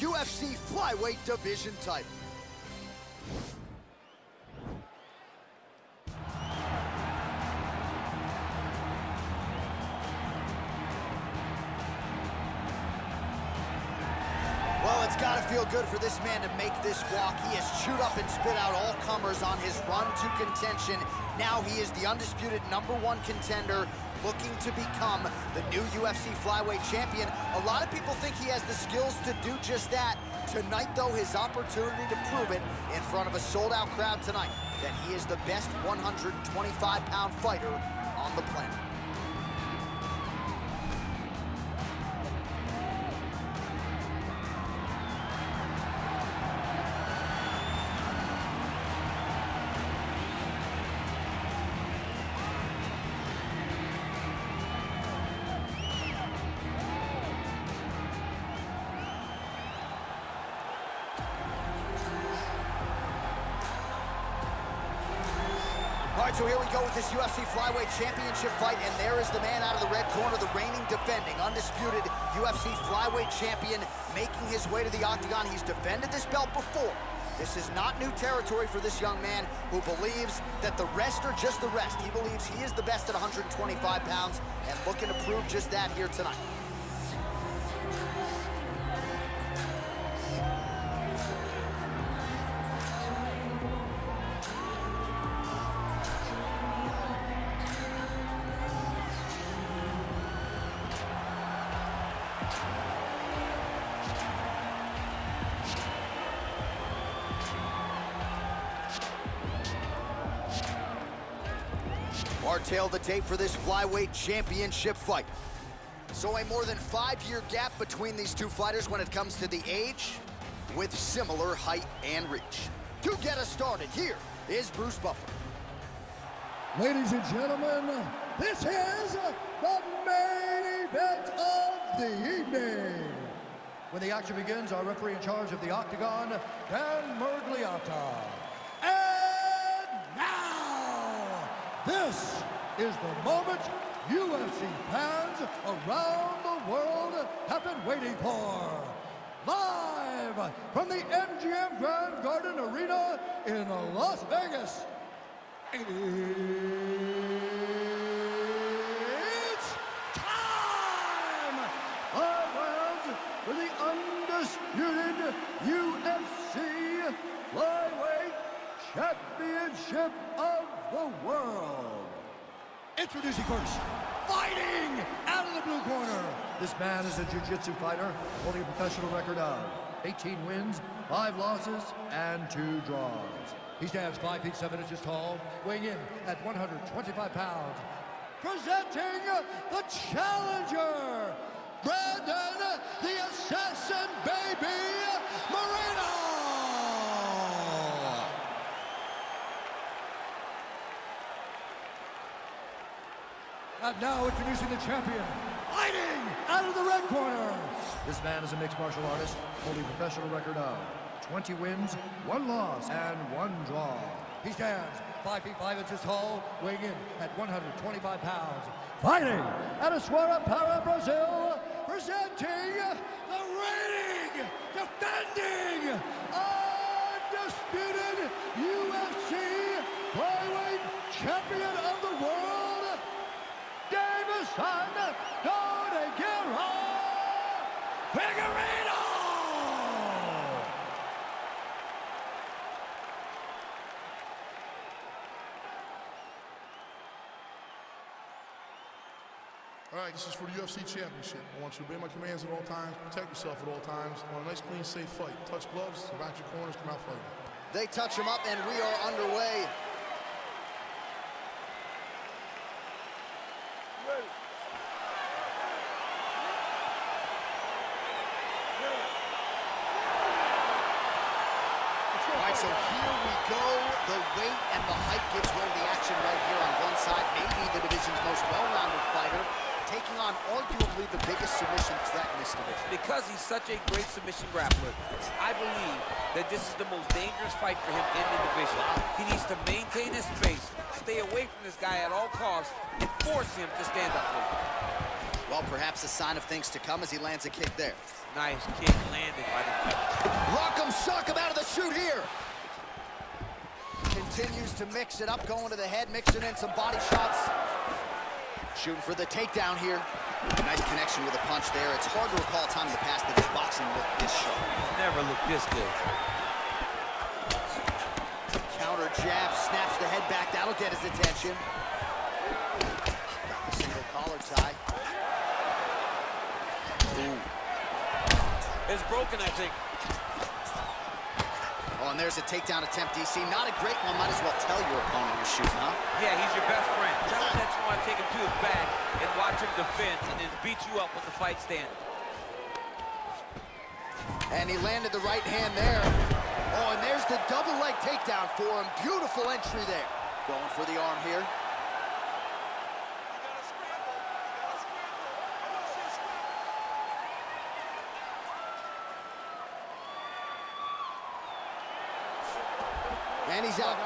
UFC Flyweight Division title. Well, it's got to feel good for this man to make this walk. He has chewed up and spit out all comers on his run to contention. Now he is the undisputed #1 contender, looking to become the new UFC Flyweight champion. A lot of people think he has the skills to do just that. Tonight, though, his opportunity to prove it in front of a sold-out crowd tonight, that he is the best 125-pound fighter on the planet. All right, so here we go with this UFC Flyweight Championship fight, and there is the man out of the red corner, the reigning, defending, undisputed UFC Flyweight Champion, making his way to the octagon. He's defended this belt before. This is not new territory for this young man who believes that the rest are just the rest. He believes he is the best at 125 pounds and looking to prove just that here tonight. Our tail of the tape for this Flyweight Championship fight. So a more than 5-year gap between these two fighters when it comes to the age, with similar height and reach. To get us started, here is Bruce Buffer. Ladies and gentlemen, this is the main event of the evening. When the action begins, our referee in charge of the octagon, Dan Mergliata. And now, this is the moment UFC fans around the world have been waiting for. Live from the MGM Grand Garden Arena in Las Vegas. It's time! 5 rounds for the undisputed UFC Flyweight Championship of the world. Introducing first, fighting out of the blue corner. This man is a jiu-jitsu fighter, holding a professional record of 18 wins, 5 losses, and 2 draws. He stands 5 feet 7 inches tall, weighing in at 125 pounds. Presenting the challenger, Brandon the Assassin Baby Moreno. And now introducing the champion, fighting out of the red corner. This man is a mixed martial artist, holding a professional record of 20 wins, 1 loss, and 1 draw. He stands 5 feet 5 inches tall, weighing in at 125 pounds. Fighting out of Suara Para, Brazil, presenting the reigning, defending, undisputed UFC Flyweight Champion of the world, Deiveson, Figueiredo! All right, this is for the UFC Championship. I want you to obey my commands at all times, protect yourself at all times. I want a nice, clean, safe fight. Touch gloves, back your corners, come out fighting. They touch him up, and we are underway. So here we go. The weight and the height gives way to the action right here on one side. Maybe the division's most well-rounded fighter, taking on arguably the biggest submission threat in this division. Because he's such a great submission grappler, I believe that this is the most dangerous fight for him in the division. He needs to maintain his space, stay away from this guy at all costs, and force him to stand up for him. Well, perhaps a sign of things to come as he lands a kick there. Nice kick landed by the continues to mix it up, going to the head, mixing in some body shots. Shooting for the takedown here. Nice connection with a punch there. It's hard to recall a time in the past that his boxing looked this sharp. Never looked this good. Counter jab, snaps the head back. That'll get his attention. Got the single collar tie. Ooh. It's broken, I think. Oh, and there's a takedown attempt, DC. Not a great one. Might as well tell your opponent you're shooting, huh? Yeah, he's your best friend. Tell him that you want to take him to his back and watch him defend and then beat you up when the fight's standing. And he landed the right hand there. Oh, and there's the double leg takedown for him. Beautiful entry there. Going for the arm here. And he's out.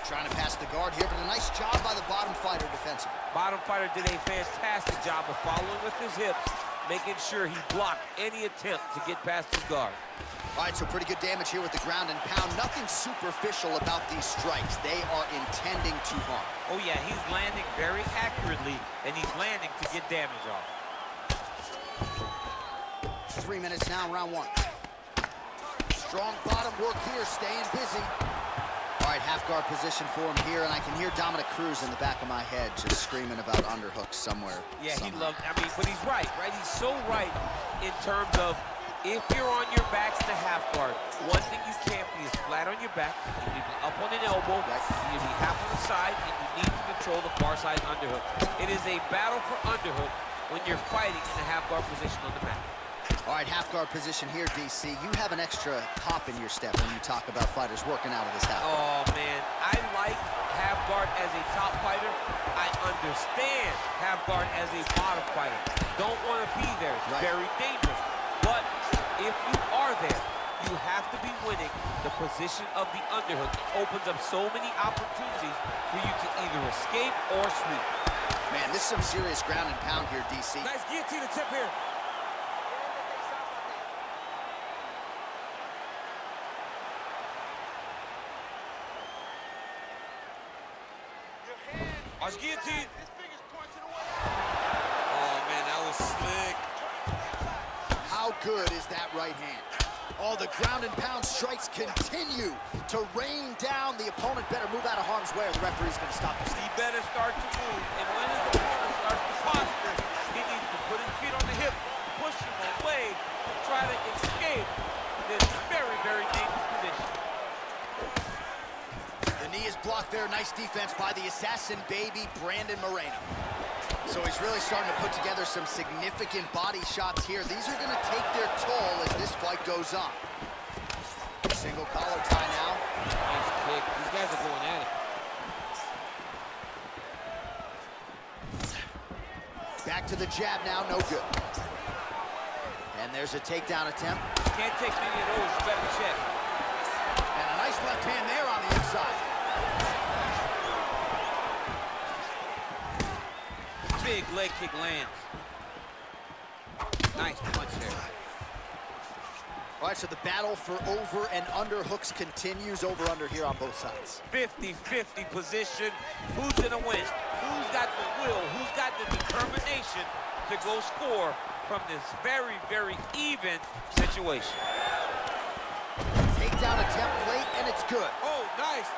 Trying to pass the guard here, but a nice job by the bottom fighter defensively. Bottom fighter did a fantastic job of following with his hips, making sure he blocked any attempt to get past his guard. All right, so pretty good damage here with the ground and pound. Nothing superficial about these strikes. They are intending to harm. Oh, yeah, he's landing very accurately, and he's landing to get damage off. 3 minutes now, round one. Strong bottom work here, staying busy. All right, half guard position for him here, and I can hear Dominic Cruz in the back of my head just screaming about underhooks somewhere. Yeah, somehow. he loved, I mean, but he's right? He's so right in terms of if you're on your back in the half guard, one thing you can't be is flat on your back. You need to be up on an elbow, you need to be half on the side, and you need to control the far side underhook. It is a battle for underhook when you're fighting in the half guard position on the mat. All right, half guard position here, DC. You have an extra hop in your step when you talk about fighters working out of this half guard. Oh, man, I like half guard as a top fighter. I understand half guard as a bottom fighter. Don't want to be there. It's very dangerous. But if you are there, you have to be winning the position of the underhook. It opens up so many opportunities for you to either escape or sweep. Man, this is some serious ground and pound here, DC. Nice guillotine attempt here. Watch guillotine. Oh, man, that was slick. How good is that right hand? Oh, the ground and pound strikes continue to rain down. The opponent better move out of harm's way or the referee's going to stop him. He better start to move. And when his opponent starts to posture, he needs to put his feet on the hip, push him away, and try to escape this very, very dangerous position. The knee is blocked there. Nice defense by the assassin baby, Brandon Moreno. So he's really starting to put together some significant body shots here. These are going to take their toll as this fight goes on. Single collar tie now. Nice kick. These guys are going at it. Back to the jab now, no good. And there's a takedown attempt. Can't take many of those, you better check. And a nice left hand there on the inside. Big leg kick lands. Nice punch there. All right, so the battle for over and under hooks continues. Over under here on both sides. 50-50 position. Who's gonna win? Who's got the will? Who's got the determination to go score from this very, very even situation? Takedown attempt late, and it's good. Oh, nice.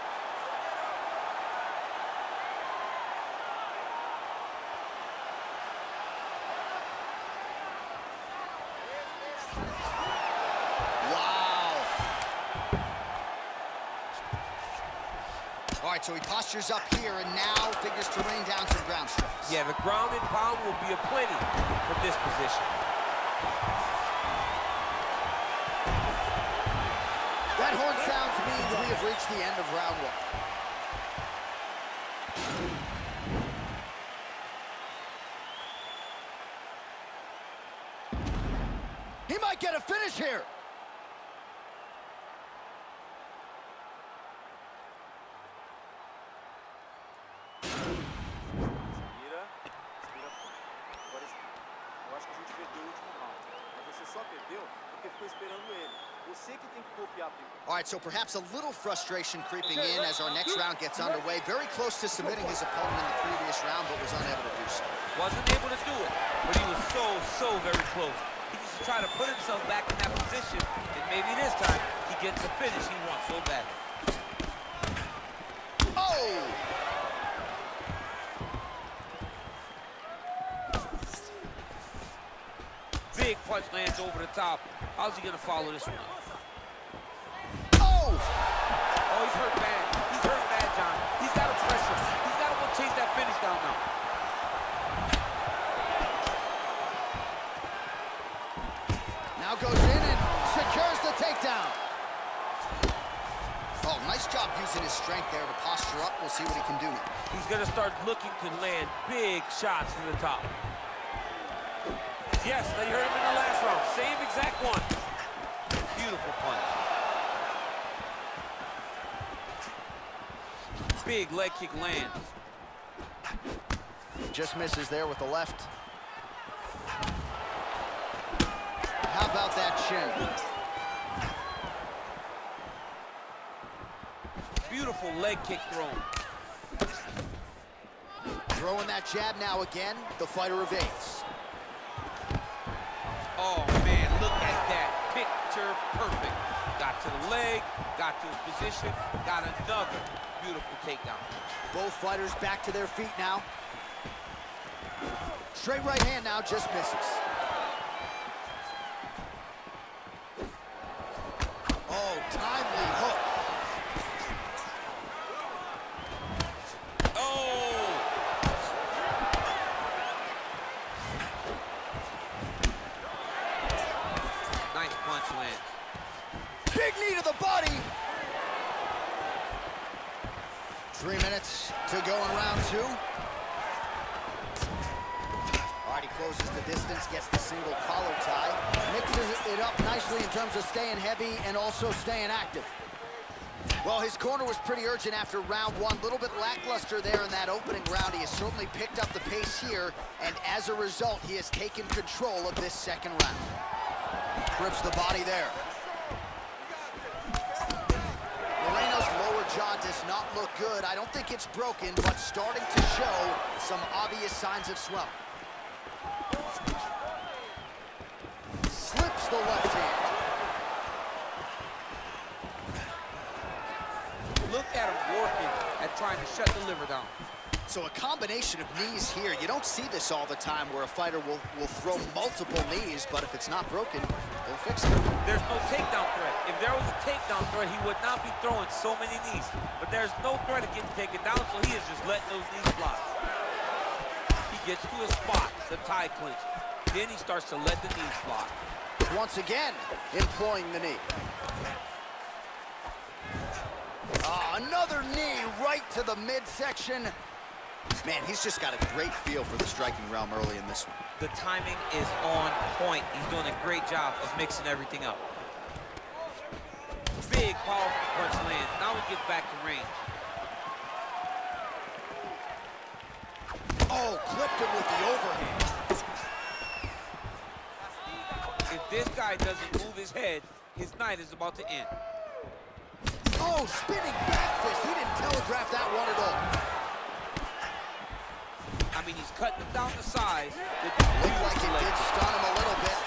All right, so he postures up here and now figures to rain down some ground strikes. Yeah, the ground and pound will be aplenty from this position. That horn sounds means we have reached the end of round one. He might get a finish here. Agora, eu acho que a gente perdeu o último round. Mas você só perdeu porque All right, so perhaps a little frustration creeping in as our next round gets underway. Very close to submitting his opponent in the previous round, but was unable to do so. Wasn't able to do it, but he was so very close. He needs to try to put himself back in that position, and maybe this time he gets the finish he wants so bad. Oh! Big punch lands over the top. How's he gonna follow this one? Oh! Oh, he's hurt bad. He's hurt bad, John. He's got to press him. He's got to go chase that finish down now. Now goes in and secures the takedown. Oh, nice job using his strength there to posture up. We'll see what he can do now. He's gonna start looking to land big shots from the top. Yes, they heard him in the last round. Same exact one. Beautiful punch. Big leg kick lands. Just misses there with the left. How about that chin? Beautiful leg kick thrown. Throwing that jab now again. The fighter evades. Oh, man, look at that. Picture perfect. Got to the leg, got to his position, got another beautiful takedown. Both fighters back to their feet now. Straight right hand now, just misses. Oh, timely hook. Big knee to the body. 3 minutes to go in round 2. All right, he closes the distance, gets the single collar tie. Mixes it up nicely in terms of staying heavy and also staying active. Well, his corner was pretty urgent after round 1. A little bit lackluster there in that opening round. He has certainly picked up the pace here, and as a result, he has taken control of this second round. Grips the body there. Moreno's lower jaw does not look good. I don't think it's broken, but starting to show some obvious signs of swelling. Slips the left hand. Look at him working at trying to shut the liver down. So a combination of knees here. You don't see this all the time where a fighter will throw multiple knees, but if it's not broken, they'll fix it. There's no takedown threat. If there was a takedown threat, he would not be throwing so many knees. But there's no threat of getting taken down, so he is just letting those knees fly. He gets to his spot, the tie clinch. Then he starts to let the knees fly. Once again, employing the knee. Another knee right to the midsection. Man, he's just got a great feel for the striking realm early in this one. The timing is on point. He's doing a great job of mixing everything up. Big, powerful punch lands. Now he gets back to range. Oh, clipped him with the overhand. If this guy doesn't move his head, his night is about to end. Oh, spinning back fist. He didn't telegraph that one at all. I mean, he's cutting him down the size. Looked like it did stun him a little bit.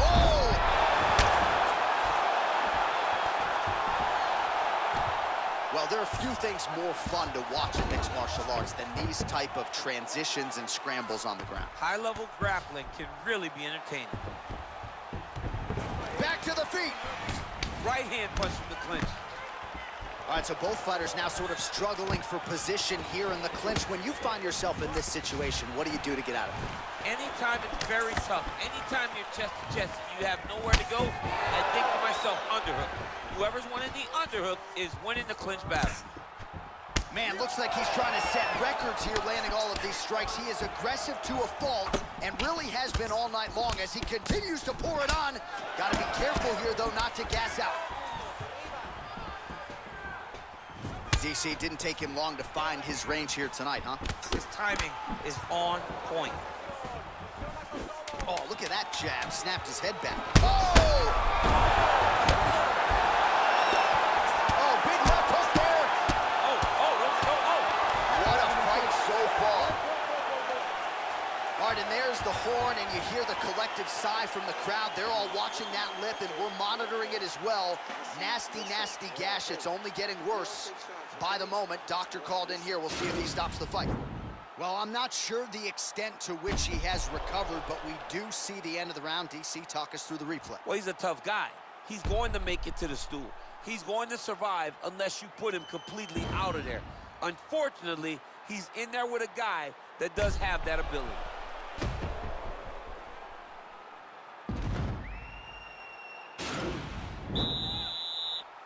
Oh! Well, there are few things more fun to watch in mixed martial arts than these type of transitions and scrambles on the ground. High-level grappling can really be entertaining. Back to the feet. Right hand punch from the clinch. All right, so both fighters now sort of struggling for position here in the clinch. When you find yourself in this situation, what do you do to get out of it? Anytime it's very tough, anytime you're chest to chest and you have nowhere to go, I think to myself, underhook. Whoever's winning the underhook is winning the clinch battle. Man, looks like he's trying to set records here, landing all of these strikes. He is aggressive to a fault and really has been all night long as he continues to pour it on. Got to be careful here, though, not to gas out. DC, didn't take him long to find his range here tonight, huh? His timing is on point. Oh, look at that jab. Snapped his head back. Oh! all watching that lip, and we're monitoring it as well. Nasty, nasty gash. It's only getting worse by the moment. Doctor called in here. We'll see if he stops the fight. Well, I'm not sure the extent to which he has recovered, but we do see the end of the round. DC, talk us through the replay. Well, he's a tough guy. He's going to make it to the stool. He's going to survive unless you put him completely out of there. Unfortunately, he's in there with a guy that does have that ability.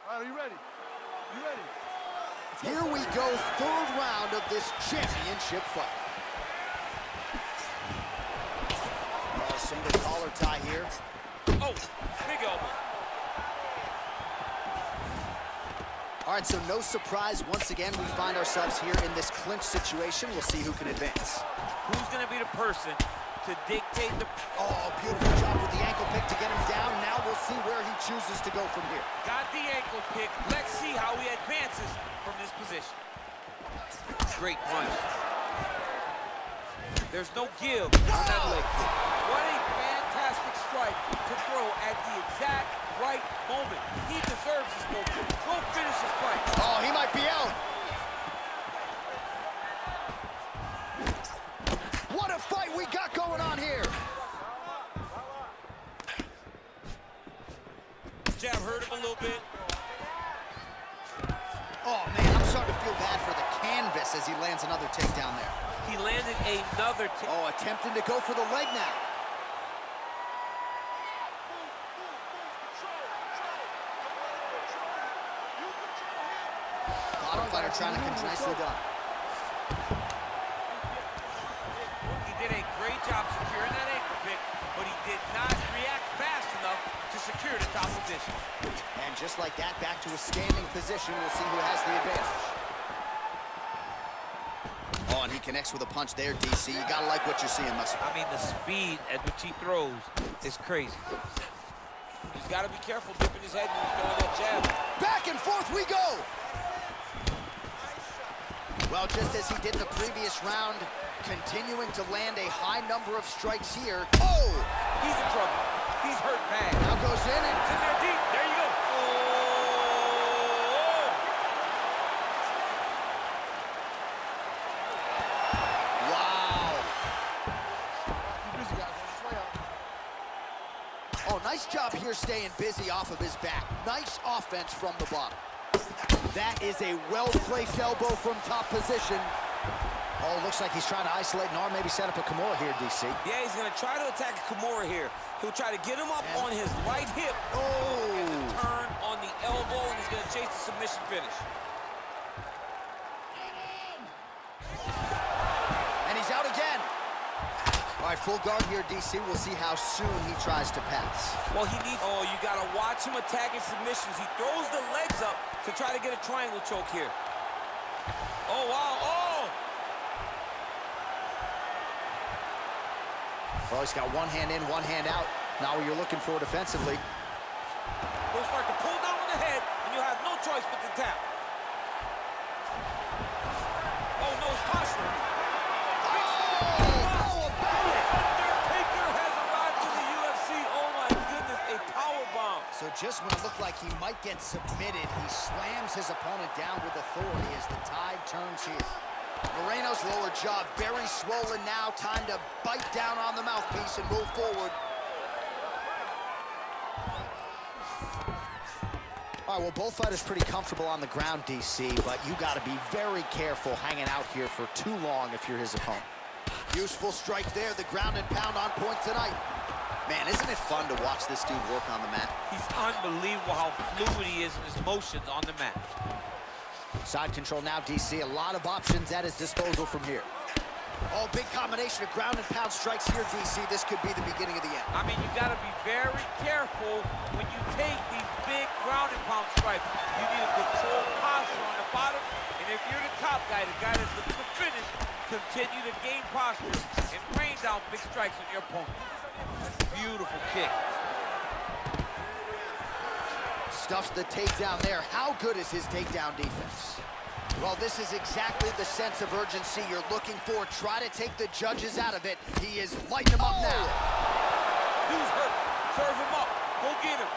Are you ready? You ready? Here we go, third round of this championship fight. Oh, single collar tie here. Oh, big elbow. All right, so no surprise. Once again, we find ourselves here in this clinch situation. We'll see who can advance. Who's going to be the person to dictate the... Oh, beautiful job with the ankle pick to get him down. Now we'll see where he chooses to go from here. Got the ankle pick. Let's see how he advances from this position. Great punch. There's no give on that leg kick. What a fantastic strike to throw at the exact right moment. He deserves this moment. Go finish his fight. Oh, he might be out. What a fight we got going on here. Jab hurt him a little bit. Oh, man, I'm starting to feel bad for the canvas as he lands another takedown there. He landed another Oh, attempting to go for the leg now. Bottom fighter trying to catch, nicely done. He did a great job securing that ankle pick, but he did not react fast enough to secure the top position. And just like that, back to a standing position. We'll see who has the advantage. Oh, and he connects with a punch there, DC. You gotta like what you're seeing, Muscle. I mean, the speed at which he throws is crazy. He's got to be careful dipping his head when he's throwing that jab. Back and forth we go. Well, just as he did in the previous round, continuing to land a high number of strikes here. Oh! He's in trouble. He's hurt bad. Now goes in and... It's in there deep. There you go. Oh! Wow. Oh, nice job here staying busy off of his back. Nice offense from the bottom. That is a well-placed elbow from top position. Oh, looks like he's trying to isolate an arm, maybe set up a Kimura here, DC. Yeah, he's going to try to attack Kimura here. He'll try to get him up on his right hip. Oh! And turn on the elbow, and he's going to chase the submission finish. And he's out again. All right, full guard here, DC. We'll see how soon he tries to pass. Well, he needs... Oh, you got to watch him attacking submissions. He throws the legs up to try to get a triangle choke here. Oh, wow. Oh! Oh, he's got one hand in, one hand out. Now what you're looking for defensively. He'll start to pull down on the head, and you'll have no choice but to tap. Oh, no, it's posture. Oh, about it. Undertaker has arrived to the UFC. Oh, my goodness, a powerbomb. So just when it looked like he might get submitted, he slams his opponent down with authority as the tide turns here. Moreno's lower jaw very swollen now. Time to bite down on the mouthpiece and move forward. All right, well, both fighters pretty comfortable on the ground, DC, but you got to be very careful hanging out here for too long if you're his opponent. Useful strike there, the ground and pound on point tonight. Man, isn't it fun to watch this dude work on the mat? He's unbelievable how fluid he is in his motions on the mat. Side control now, DC. A lot of options at his disposal from here. Oh, big combination of ground and pound strikes here, DC. This could be the beginning of the end. I mean, you got to be very careful when you take these big ground and pound strikes. You need a controlled posture on the bottom, and if you're the top guy, the guy that's looking to finish, continue to gain posture and rain down big strikes on your opponent. Beautiful kick. Stuffs the takedown there. How good is his takedown defense? Well, this is exactly the sense of urgency you're looking for. Try to take the judges out of it. He is lighting them up now. Dude's hurt. Serve him up. Go get him.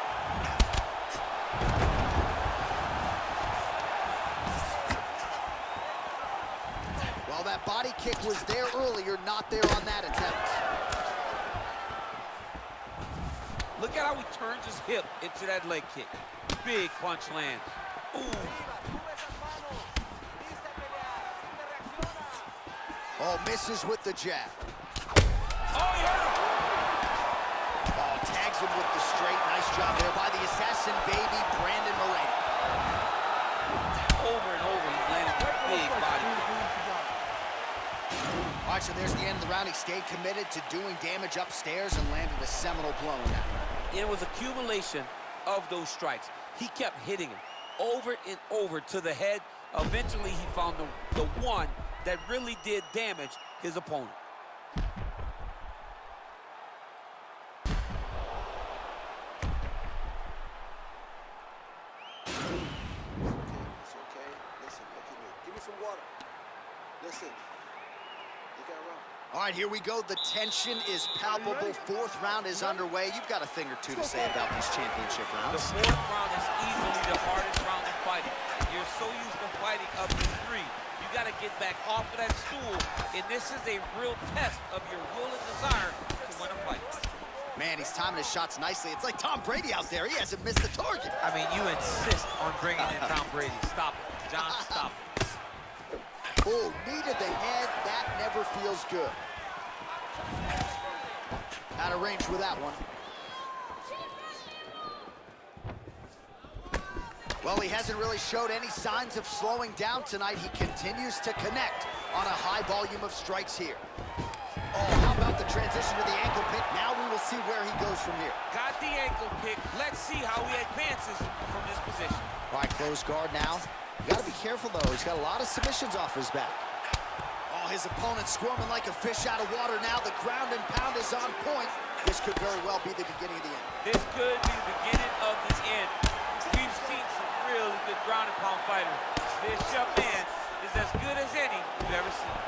Well, that body kick was there earlier, not there on that attempt. Look at how he turns his hip into that leg kick. Big punch lands. Ooh. Oh, misses with the jab. Oh, he hurt him. Oh, tags him with the straight. Nice job there by the assassin baby, Brandon Moreno. Over and over, he's landing big body. All right, so there's the end of the round. He stayed committed to doing damage upstairs and landed a seminal blow in that round. It was accumulation of those strikes. He kept hitting him over and over to the head. Eventually, he found the one that really did damage his opponent. It's okay. Listen, look at me. Give me some water. Listen. You got wrong. All right, here we go. The tension is palpable. Fourth round is underway. You've got a thing or two to say about these championship The rounds. fourth round is easily the hardest round in fighting. You're so used to fighting up to 3. You got to get back off of that stool, and this is a real test of your will and desire to win a fight. Man, he's timing his shots nicely. It's like Tom Brady out there. He hasn't missed the target. I mean, you insist on bringing in Tom Brady. Stop it. John, stop it. Oh, knee to the head. That never feels good. Out of range with that one. Well, he hasn't really showed any signs of slowing down tonight. He continues to connect on a high volume of strikes here. Oh, how about the transition to the ankle pick? Now we will see where he goes from here. Got the ankle pick. Let's see how he advances from this position. All right, close guard now. You got to be careful, though. He's got a lot of submissions off his back. Oh, his opponent's squirming like a fish out of water now. The ground and pound is on point. This could very well be the beginning of the end. This could be the beginning of the end. We've seen some really good ground and pound fighters. This young man is as good as any you've ever seen.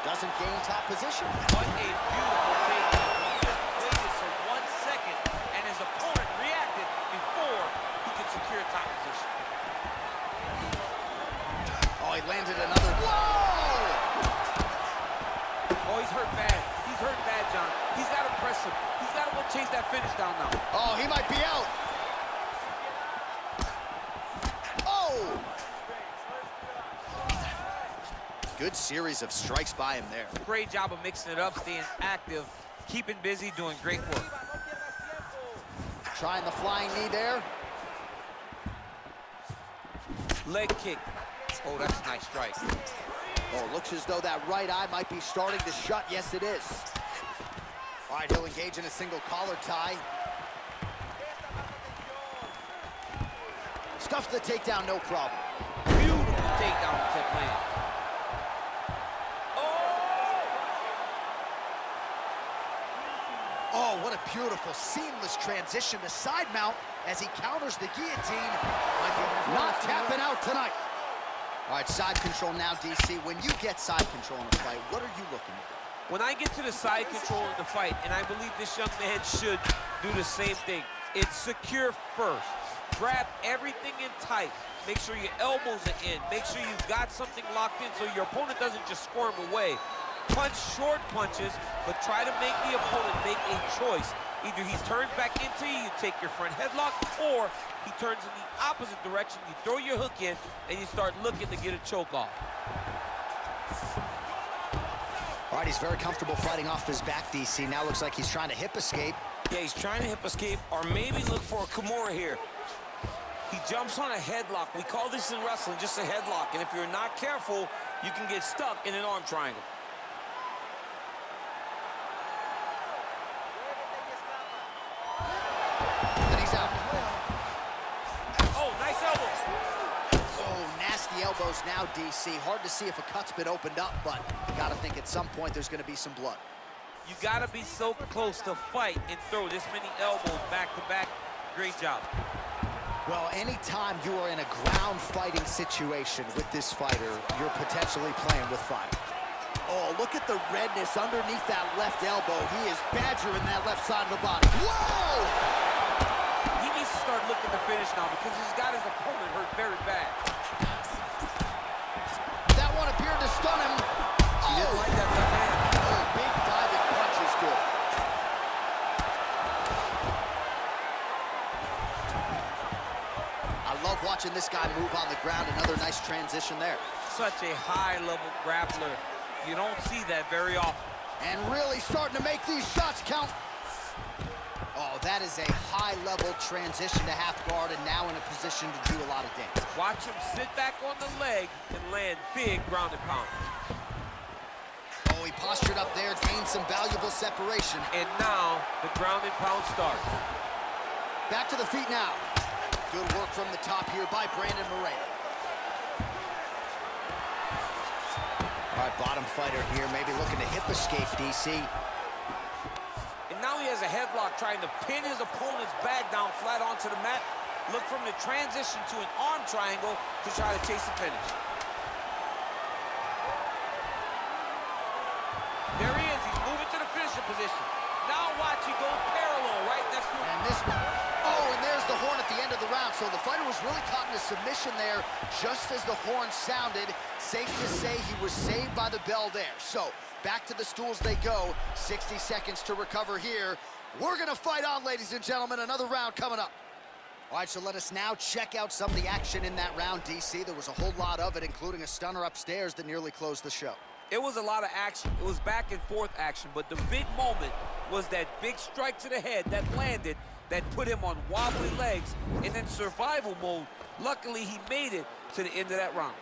Doesn't gain top position. What a beautiful take. He just waited for 1 second, and his opponent reacted before he could secure top position. Oh, he landed another. Whoa! Oh, he's hurt bad. He's hurt bad, John. He's got to press him. He's got to go chase that finish down now. Oh, he might be out. Oh! Good series of strikes by him there. Great job of mixing it up, staying active, keeping busy, doing great work. Trying the flying knee there. Leg kick. Oh, that's a nice strike. Oh, looks as though that right eye might be starting to shut. Yes, it is. All right, he'll engage in a single collar tie. Stuffs the takedown, no problem. Beautiful takedown attempt land. Oh, what a beautiful, seamless transition to side mount as he counters the guillotine. Not tapping out tonight. All right, side control now, DC. When you get side control in a fight, what are you looking at? When I get to the side control of the fight, and I believe this young man should do the same thing, it's secure first. Grab everything in tight. Make sure your elbows are in. Make sure you've got something locked in so your opponent doesn't just squirm away. Punch short punches, but try to make the opponent make a choice. Either he turns back into you, you take your front headlock, or he turns in the opposite direction, you throw your hook in, and you start looking to get a choke off. All right, he's very comfortable fighting off his back, DC. Now looks like he's trying to hip escape. Yeah, he's trying to hip escape, or maybe look for a Kimura here. He jumps on a headlock. We call this in wrestling just a headlock, and if you're not careful, you can get stuck in an arm triangle. And he's out. Oh, nice elbows. Oh, nasty elbows now, DC. Hard to see if a cut's been opened up, but gotta think at some point there's gonna be some blood. You gotta be so close to fight and throw this many elbows back to back. Great job. Well, anytime you are in a ground fighting situation with this fighter, you're potentially playing with fire. Oh, look at the redness underneath that left elbow. He is badgering that left side of the body. Whoa! He needs to start looking to finish now because he's got his opponent hurt very bad. That one appeared to stun him. He didn't like that left hand. Oh, big diving punch is good. I love watching this guy move on the ground. Another nice transition there. Such a high-level grappler. You don't see that very often. And really starting to make these shots count. Oh, that is a high-level transition to half guard and now in a position to do a lot of damage. Watch him sit back on the leg and land big ground and pound. Oh, he postured up there, gained some valuable separation. And now the ground and pound starts. Back to the feet now. Good work from the top here by Brandon Moreno. All right, bottom fighter here, maybe looking to hip escape, DC. And now he has a headlock trying to pin his opponent's back down flat onto the mat. Look from the transition to an arm triangle to try to chase the finish. There he is, he's moving to the finisher position. Now watch, he goes parallel right next to him. And this one, oh, and there's the horn at the end of the round. So the fighter was really caught in a submission there just as the horn sounded. Safe to say he was saved by the bell there. So back to the stools they go. 60 seconds to recover here. We're gonna fight on, ladies and gentlemen. Another round coming up. All right, so let us now check out some of the action in that round, DC. There was a whole lot of it, including a stunner upstairs that nearly closed the show. It was a lot of action. It was back and forth action, but the big moment was that big strike to the head that landed, that put him on wobbly legs, and in survival mode. Luckily, he made it to the end of that round.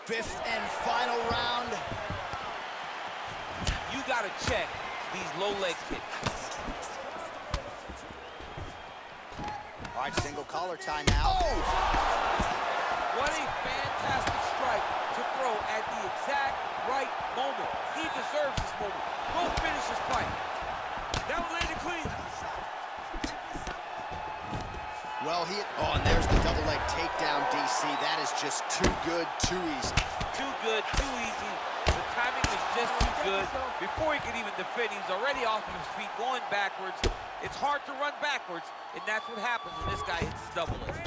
Fifth and final round. You gotta check these low leg kicks. All right, single collar tie now. Oh! What a fantastic strike to throw at the exact right moment. He deserves this moment. Go finish this fight. That one landed clean. Well, oh, and there's the double leg takedown, DC. That is just too good, too easy. Too good, too easy. The timing was just too good. Before he could even defend, he was already off of his feet, going backwards. It's hard to run backwards, and that's what happens when this guy hits his double leg.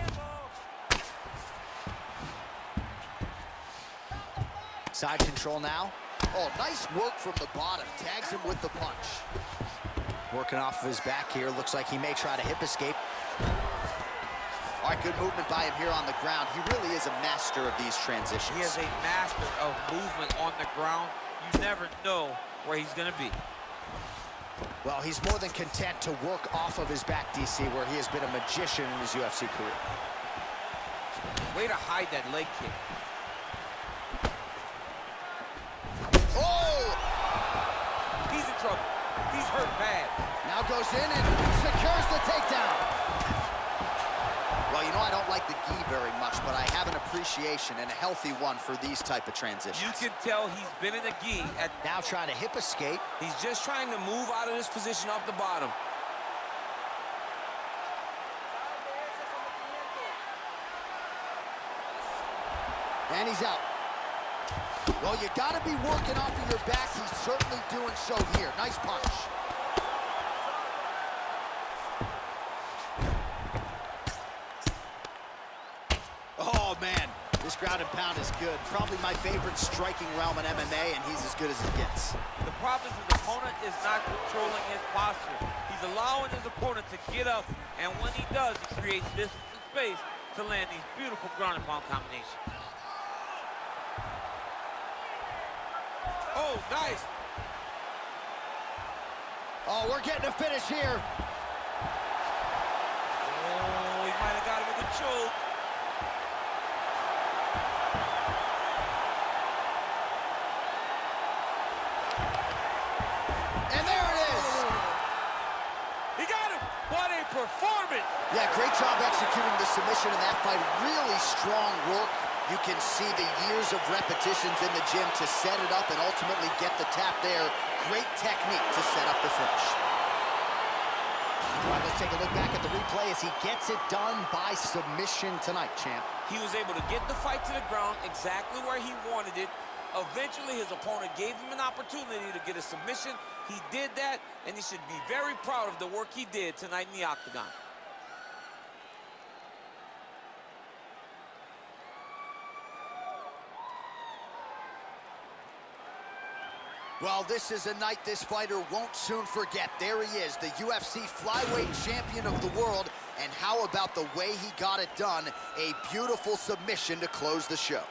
Side control now. Oh, nice work from the bottom. Tags him with the punch. Working off of his back here. Looks like he may try to hip escape. All right, good movement by him here on the ground. He really is a master of these transitions. He is a master of movement on the ground. You never know where he's going to be. Well, he's more than content to work off of his back, DC, where he has been a magician in his UFC career. Way to hide that leg kick. Oh! He's in trouble. He's hurt bad. Now goes in and secures the takedown. Well, you know, I don't like the gi very much, but I have an appreciation and a healthy one for these type of transitions. You can tell he's been in the gi. Now trying to hip escape. He's just trying to move out of this position off the bottom. And he's out. Well, you got to be working off of your back. He's certainly doing so here. Nice punch. Oh, man. This ground and pound is good. Probably my favorite striking realm in MMA, and he's as good as it gets. The problem is his opponent is not controlling his posture. He's allowing his opponent to get up, and when he does, he creates distance and space to land these beautiful ground and pound combinations. Oh, nice. Oh, we're getting a finish here. Oh, he might have got him with a choke. And there it is. He got him. What a performance. Yeah, great job executing the submission in that fight. Really strong work. You can see the years of repetitions in the gym to set it up and ultimately get the tap there. Great technique to set up the finish. All right, let's take a look back at the replay as he gets it done by submission tonight, champ. He was able to get the fight to the ground exactly where he wanted it. Eventually, his opponent gave him an opportunity to get a submission. He did that, and he should be very proud of the work he did tonight in the octagon. Well, this is a night this fighter won't soon forget. There he is, the UFC flyweight champion of the world. And how about the way he got it done? A beautiful submission to close the show.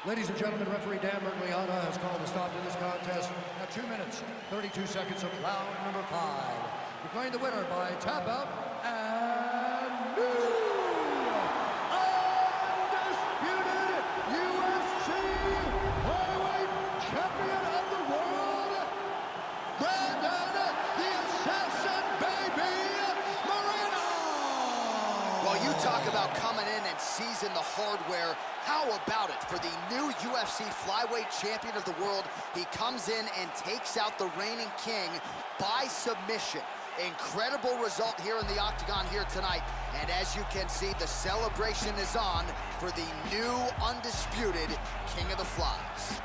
Ladies and gentlemen, referee Dan Mergliata has called a stop to this contest at 2 minutes, 32 seconds of round number 5. Declaring the winner by tap out and new undisputed UFC flyweight champion of the world, Brandon the Assassin Baby Moreno. Well, you talk about coming in and seizing the hardware. How about it for the new UFC flyweight champion of the world? He comes in and takes out the reigning king by submission. Incredible result here in the octagon here tonight. And as you can see, the celebration is on for the new undisputed King of the Flies.